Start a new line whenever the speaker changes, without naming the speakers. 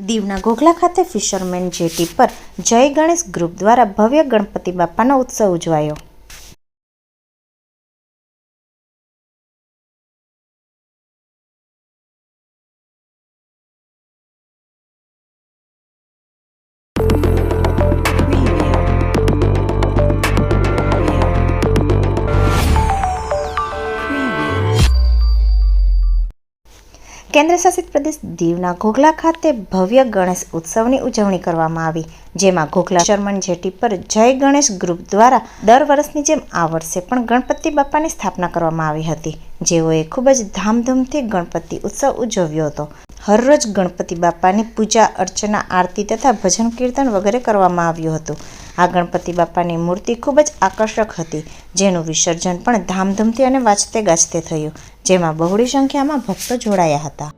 દીવના ઘોઘલા ખાતે fisherman jetty પર જય ગણેશ ગ્રુપ દ્વારા ભવ્ય ગણપતિ બાપાનો ઉત્સવ ઉજવાયો। કેન્દ્ર શાસિત પ્રદેશ દીવના ઘોઘલા ખાતે ભવ્ય ગણેશ ઉત્સવની ઉજવણી કરવામાં આવી, જેમાં ઘોઘલા ફિશરમેન જેટી પર જય ગણેશ ગ્રુપ દ્વારા દર વર્ષની જેમ આ વર્ષે પણ ગણપતિ બાપાની સ્થાપના કરવામાં આવી હતી, જેઓએ ખૂબ જ ધામધૂમથી ગણપતિ ઉત્સવ ઉજવ્યો હતો। હરરોજ ગણપતિ બાપાની પૂજા અર્ચના, આરતી તથા ભજન કીર્તન વગેરે કરવામાં આવ્યું હતું। આ ગણપતિ બાપાની મૂર્તિ ખૂબ જ આકર્ષક હતી, જેનું વિસર્જન પણ ધામધૂમથી અને વાજતે ગાજતે થયું, જેમાં બહોળી સંખ્યામાં ભક્તો જોડાયા હતા।